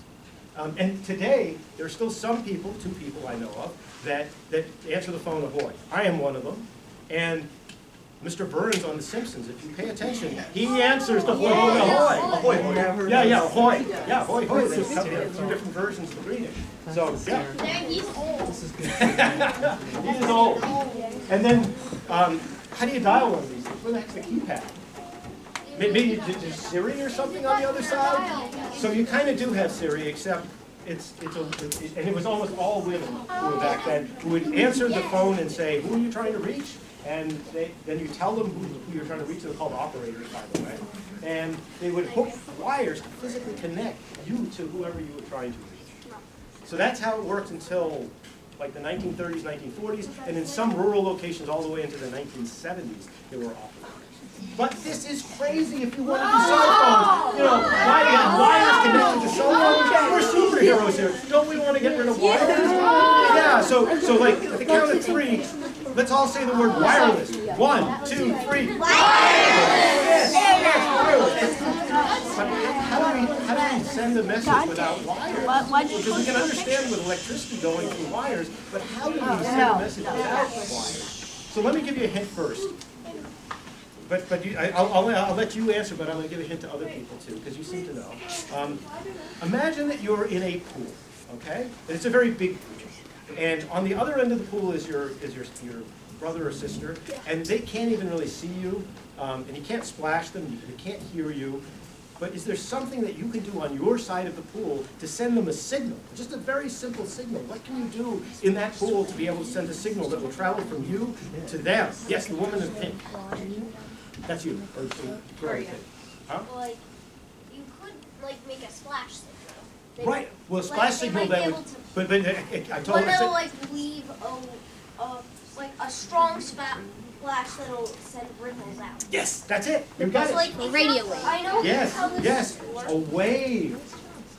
And today, there are still some people, 2 people I know of, that answer the phone ahoy. I am one of them. And Mr. Burns on The Simpsons, if you pay attention, he answers the phone ahoy. Ahoy, ahoy. Yeah, ahoy. Yeah, ahoy, ahoy. There's 2 different versions of the greeting. So, yeah. He's old. He is old. And then, how do you dial one of these things? Where the heck's the keypad? Maybe there's Siri or something on the other side? So you kind of do have Siri, except and it was almost all women who were back then, who would answer the phone and say, who are you trying to reach? And then you tell them who you're trying to reach. They're called operators, by the way. And they would hook wires to physically connect you to whoever you were trying to reach. So that's how it worked until like the 1930s, 1940s, and in some rural locations all the way into the 1970s, they were operators. But this is crazy if you want to do cell phones. You know, wires connected to cell phones. We're superheroes here. Don't we want to get rid of wires? Yeah, so like at the count of 3, let's all say the word wireless. 1, 2, 3. Wireless! But how do we send a message without wires? Because we can understand with electricity going through wires, but how do we send a message without wires? So let me give you a hint first. But I'll let you answer, but I'm going to give a hint to other people too, because you seem to know. Imagine that you're in a pool, okay? And it's a very big pool. And on the other end of the pool is your brother or sister, and they can't even really see you, and you can't splash them, they can't hear you. But is there something that you can do on your side of the pool to send them a signal? Just a very simple signal. What can you do in that pool to be able to send a signal that will travel from you to them? Yes, the woman in pink. That's you. Or girl in pink. Huh? Like, you could, like, make a splash signal. Right. Well, a splash signal that would... But I told But her... they'll, like, leave a strong splash that'll send ripples out. Yes, that's it. You got it. Like, Radio wave. I know how this Yes, works. a wave.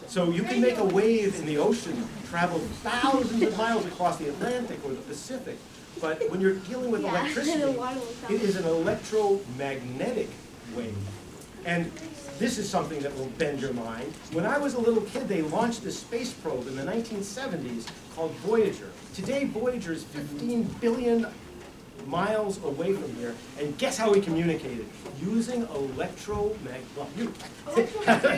So you can make a wave in the ocean travel thousands of miles across the Atlantic or the Pacific but when you're dealing with electricity, it is an electromagnetic wave. And this is something that will bend your mind. When I was a little kid, they launched this space probe in the 1970s called Voyager. Today, Voyager is 15 billion miles away from here, and guess how we communicated? Using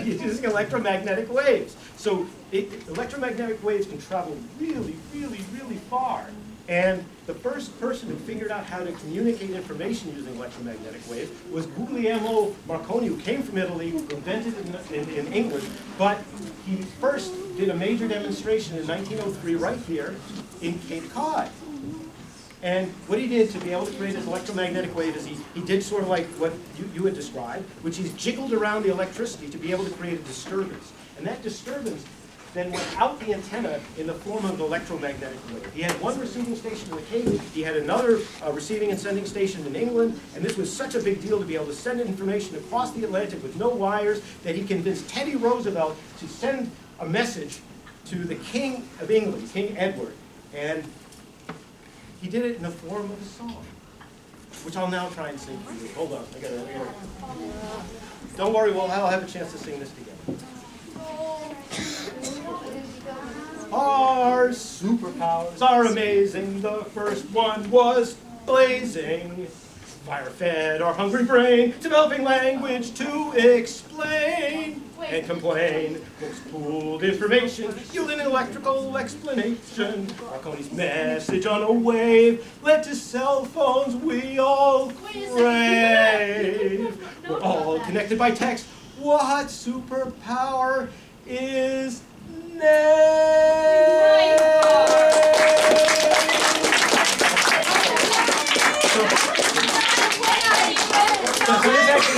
using electromagnetic waves. So electromagnetic waves can travel really, really, really far. And the first person who figured out how to communicate information using electromagnetic waves was Guglielmo Marconi, who came from Italy, invented it in England, but he first did a major demonstration in 1903 right here in Cape Cod. And what he did to be able to create his electromagnetic wave is he did sort of like what you had described, which is jiggled around the electricity to be able to create a disturbance. And that disturbance then went out the antenna in the form of an electromagnetic wave. He had one receiving station in the Cape, he had another receiving and sending station in England, and this was such a big deal to be able to send information across the Atlantic with no wires that he convinced Teddy Roosevelt to send a message to the King of England, King Edward. And he did it in the form of a song, which I'll now try and sing for you. Hold on, I gotta. Don't worry, I'll have a chance to sing this together. Our superpowers are amazing. The first one was blazing. Fire fed our hungry brain, developing language to explain and complain. Most pooled information, yielding an electrical explanation. Marconi's message on a wave led to cell phones we all crave. We're all connected by text. What superpower is next?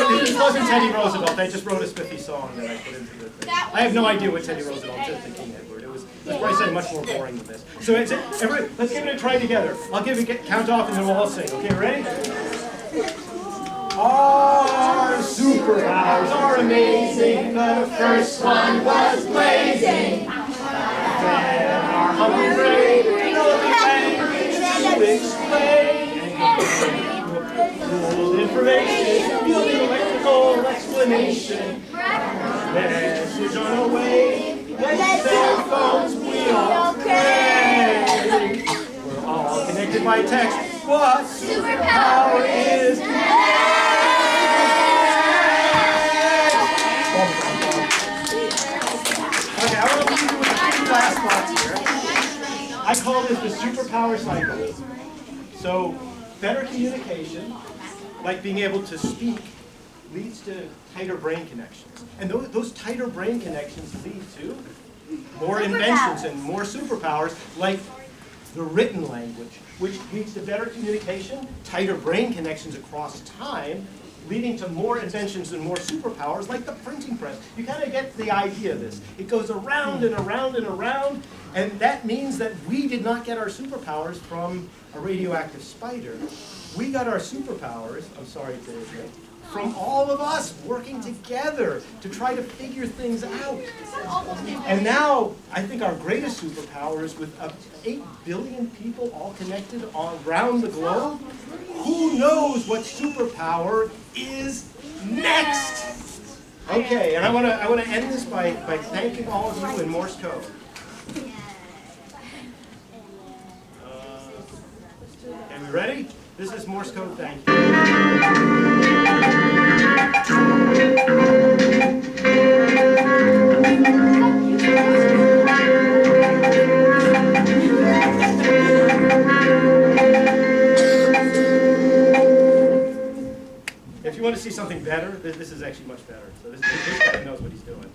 This wasn't Teddy Roosevelt. I just wrote a spiffy song that I put into the thing. I have no idea what Teddy Roosevelt did to King Edward. It was probably something much more boring than this. So let's give it a try together. I'll give it count off and then we'll all sing. Okay, ready? Our superpowers are amazing. The first one was blazing. Then our hungry brain developing language to explain. Full information, yielding electrical explanation. Message on a wave, let cell phones we all crave. We're all connected by text. What superpower is next? Okay, I want to leave you with 3 last thoughts here. I call this the superpower cycle. So, better communication, like being able to speak, leads to tighter brain connections. And those tighter brain connections lead to more inventions and more superpowers, like the written language, which leads to better communication, tighter brain connections across time, leading to more inventions and more superpowers, like the printing press. You kind of get the idea of this. It goes around and around and around, and that means that we did not get our superpowers from a radioactive spider. We got our superpowers, I'm sorry to say, from all of us working together to try to figure things out. And now, I think our greatest superpower is with 8 billion people all connected around the globe. Who knows what superpower is next? Okay, and I want to end this by thanking all of you in Morse code. And we ready? This is Morse code, thank you. If you want to see something better, this is actually much better. So this guy knows what he's doing.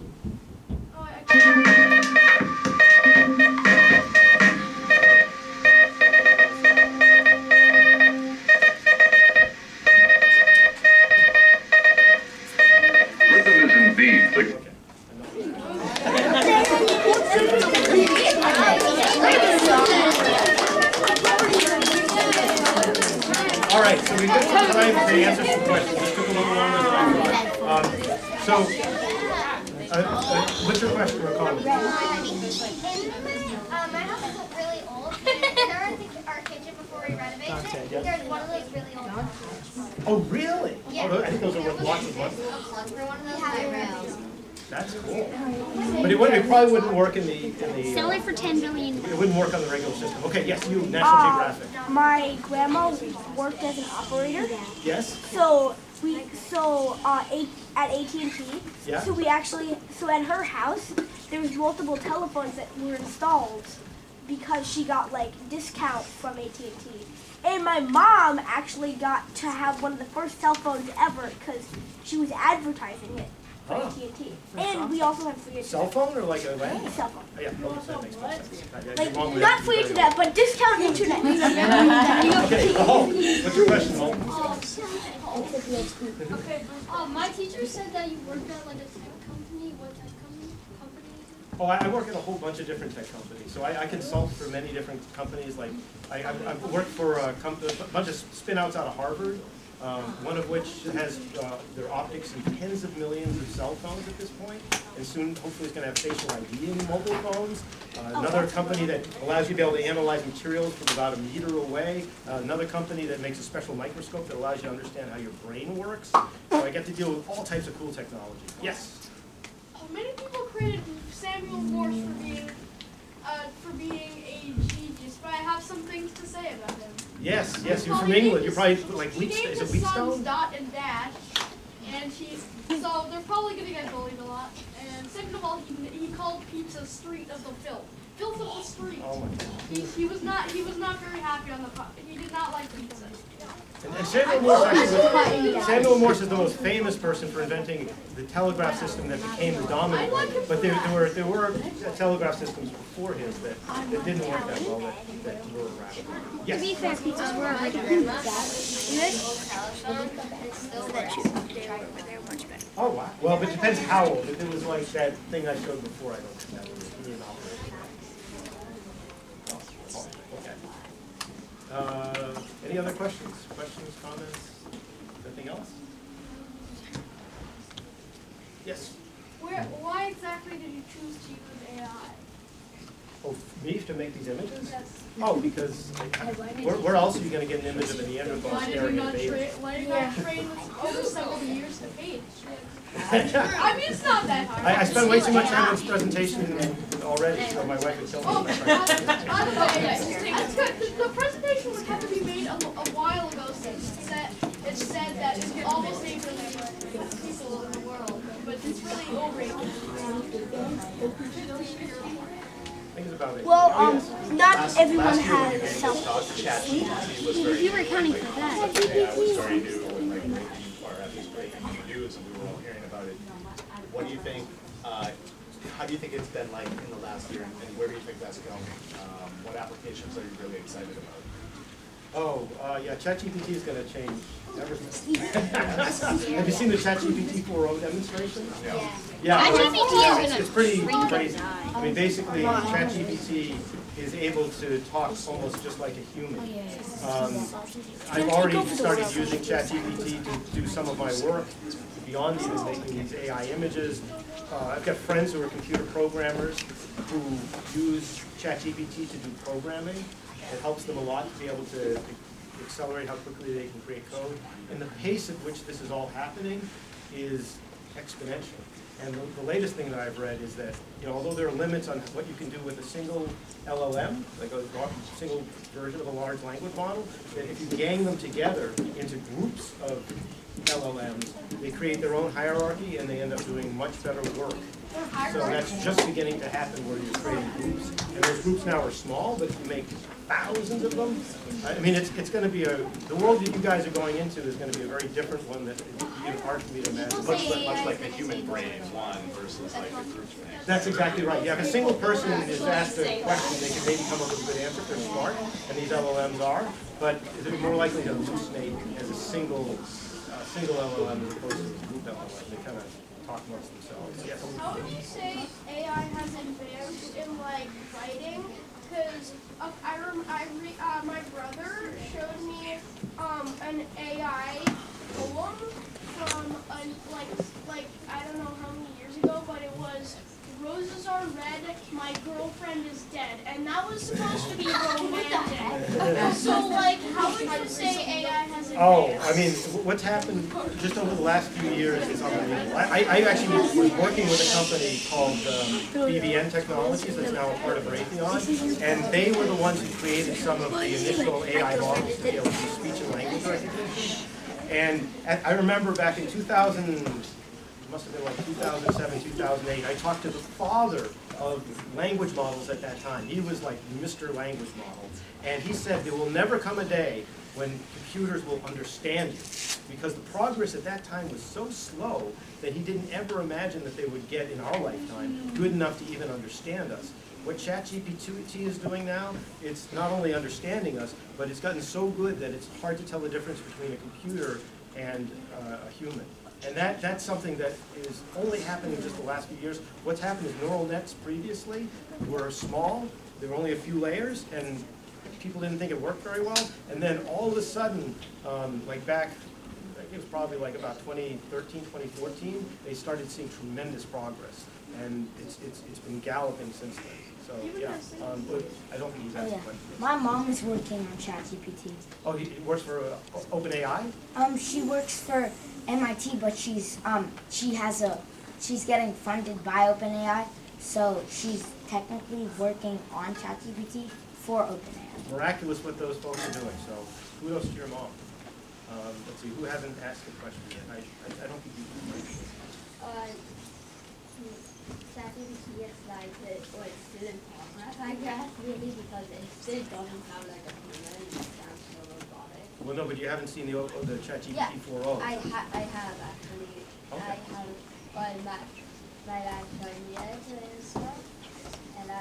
All right, so we've got some time to answer some questions. This took a little longer than I thought. What's your question, Raquel? My house is really old. And in our kitchen before we renovated, There's one of those really old ones. Oh, really? Yeah. Oh, I think those are worth lots of money. A plug for one of those IRLs. That's cool. But it probably wouldn't work in the, Sell it for $10 billion. it wouldn't work on the regular system. Okay, yes, you, National Geographic. My grandma worked as an operator, Yes? so at AT&T. Yeah. So at her house, there was multiple telephones that were installed because she got like discount from AT&T. And my mom actually got to have one of the first cell phones ever because she was advertising it for Huh. AT&T. And we also have free internet. Cell phone or like a land? Cell phone. Oh, yeah, okay, that makes more sense. Yeah, Like, your mom would not have to free be very internet, but discount internet. old. Okay, Hall, what's your question, Hall? Okay. My teacher said that you worked at like a tech company. What tech company is it? Oh, I work at a whole bunch of different tech companies. So I consult for many different companies. Like I've worked for a bunch of spin-outs out of Harvard. One of which has their optics in tens of millions of cell phones at this point, and soon hopefully it's going to have facial ID in mobile phones. Another company that allows you to be able to analyze materials from about a meter away. Another company that makes a special microscope that allows you to understand how your brain works. So I get to deal with all types of cool technology. Yes? Many people credited Samuel Morse for being a genius, but I have some things to say about him. Yes, yes, you're from England. You're probably like He Wheatstone. named Is it his sons Wheatstone? Dot and Dash, and so they're probably gonna get bullied a lot. And second of all, he called pizza street of the filth. Filth of the street. Oh my God. He was not very happy on he did not like pizza. And Samuel Morse is the most famous person for inventing the telegraph system that became the dominant one. But there were telegraph systems before his that didn't work that well that were around. To be Yes. fair, pizzas were already good. They're much better. Oh wow. Well, but it depends how old. If it was like that thing I showed before, I don't think that would be an operation. Okay. Any other questions? Questions, comments? Anything else? Yes. Why exactly did you choose to use AI? Oh, me to make these images? Yes. Oh, because where else are you going to get an image of a Neanderthal Why did you staring at not a baby? train over several years to paint? I mean, it's not that hard. I spent way too much time on this presentation already, so my wife would kill Oh, me. by the way, that's good. The presentation would have to be made a while ago since it said that it's almost 8 billion people in the world, but it's really overrated. I think it's about it. Well, Oh, yes. not everyone Last year when you has gave cell this talk, ChatGPT was very You were accounting for that. AI was very new and like breaking, or at least breaking the news, and we were all hearing about it. What do you think? How do you think it's been like in the last year, and where do you think that's going? What applications are you really excited about? Oh, yeah, ChatGPT is going to change everything. Have you seen the ChatGPT 4.0 demonstration? Yeah. Yeah, ChatGPT is gonna it's pretty freak crazy. us I mean, basically, ChatGPT is able to talk almost just like a human. I've already started using ChatGPT to do some of my work beyond even making these AI images. I've got friends who are computer programmers who use ChatGPT to do programming. It helps them a lot to be able to accelerate how quickly they can create code. And the pace at which this is all happening is exponential. And the latest thing that I've read is that, although there are limits on what you can do with a single LLM, like a single version of a large language model, that if you gang them together into groups of LLMs, they create their own hierarchy and they end up doing much better work. So that's just beginning to happen where you're creating groups. And those groups now are small, but if you make thousands of them, I mean, it's going to be the world that you guys are going into is going to be a very different one that is hard for me to imagine. Much like a human brain, one versus like a group brain. That's exactly right. Yeah, if a single person is asked a question, they can maybe come up with a good answer if they're smart, and these LLMs are, but they're more likely to hallucinate as a single LLM as opposed to a group LLM. They kind of talk amongst themselves. Yes. How would you say AI has advanced in like writing? Because my brother showed me an AI poem from like I don't know how many years ago, but it was roses are red, my girlfriend is dead. And that was supposed to be romantic. So, like, how would you say AI has advanced? Oh, I mean, what's happened just over the last few years is unbelievable. I actually was working with a company called BVN Technologies that's now a part of Raytheon, and they were the ones who created some of the initial AI models to be able to do speech and language recognition. And I remember back in 2000, it must have been like 2007, 2008, I talked to the father of language models at that time. He was like Mr. Language Model. And he said there will never come a day when computers will understand you, because the progress at that time was so slow that he didn't ever imagine that they would get in our lifetime good enough to even understand us. What ChatGPT is doing now, it's not only understanding us, but it's gotten so good that it's hard to tell the difference between a computer and a human. And that's something that is only happening in just the last few years. What's happened is neural nets previously were small, there were only a few layers, and people didn't think it worked very well. And then all of a sudden, like back, I think it was probably like about 2013, 2014, they started seeing tremendous progress. And it's been galloping since then. So yeah, but I don't think he's asked a question. My mom is working on ChatGPT. Oh, he works for OpenAI? She works for MIT, but she's getting funded by OpenAI, so she's technically working on ChatGPT for OpenAI. Miraculous what those folks are doing. So kudos to your mom. Let's see, who hasn't asked a question yet? I don't think you can. ChatGPT is like still in progress, I guess, really, because it still doesn't have like a human. It sounds so robotic. Well, no, but you haven't seen the ChatGPT 4.0. I have actually. Okay. I have, but my dad showed me it and stuff, and I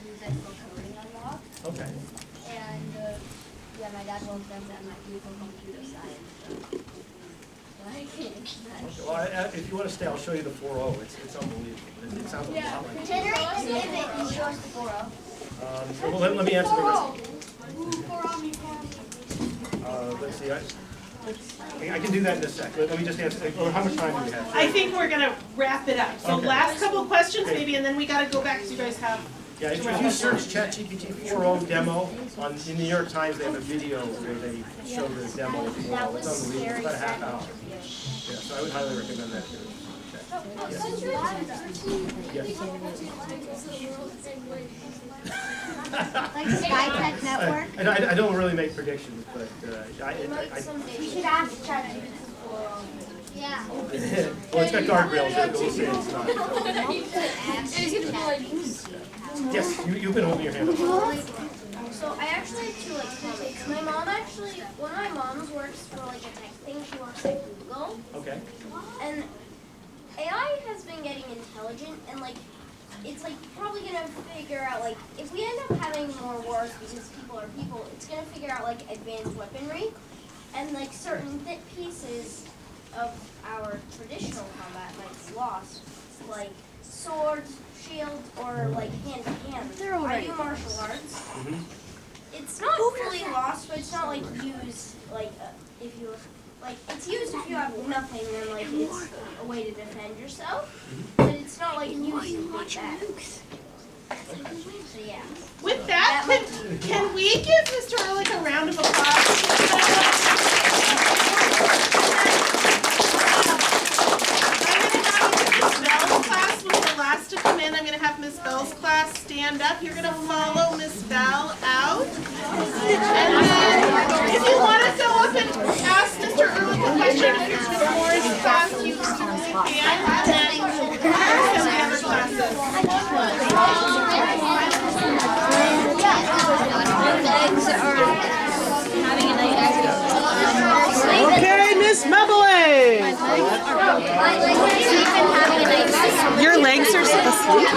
use it for coding unlock. Okay. And yeah, my dad works at MIT for computer science. So I can't. Okay. Well, if you want to stay, I'll show you the 4.0. It's unbelievable. It sounds a lot like it. Generate an image and show us the 4.0. Well, let me answer the rest. For Let's see. I can do that in a sec. Let me just answer. Or how much time do we have? I think we're gonna wrap it up. So Okay. last couple of questions Okay. maybe, and then we gotta go back because you guys have. Yeah, if you search ChatGPT 4.0 demo in the New York Times, they have a video where they show the demo of 4.0. It's unbelievable. It's about a half hour. Yeah, so I would highly recommend that too. Yes. Like SkyTech Network? I don't really make predictions, but You should ask ChatGPT 4.0. Yeah. well, it's got guardrails. We'll see it's not. Yes, you've been holding your hand up. So I actually have two topics. My mom actually, one of my moms works for a tech thing. She works at Google. Okay. And AI has been getting intelligent, and it's probably gonna figure out if we end up having more wars because people are people, it's gonna figure out advanced weaponry and certain pieces of our traditional combat might be lost, like swords, shields, or hand to hand. I do martial arts. Mm-hmm. It's not fully lost, but it's not used if you it's used if you have nothing, then it's a way to defend yourself. But it's not used in big battles. So yeah. With that, can we give Mr. Ehrlich a round of applause? Bell's class was the last to come in. I'm going to have Miss Bell's class stand up. You're going to follow Miss Bell out. And then if you want to go up and ask Mr. Ehrlich a question, if you're before his class, you certainly can. And then some of the other classes. Okay, Miss Mebele. Your legs are asleep.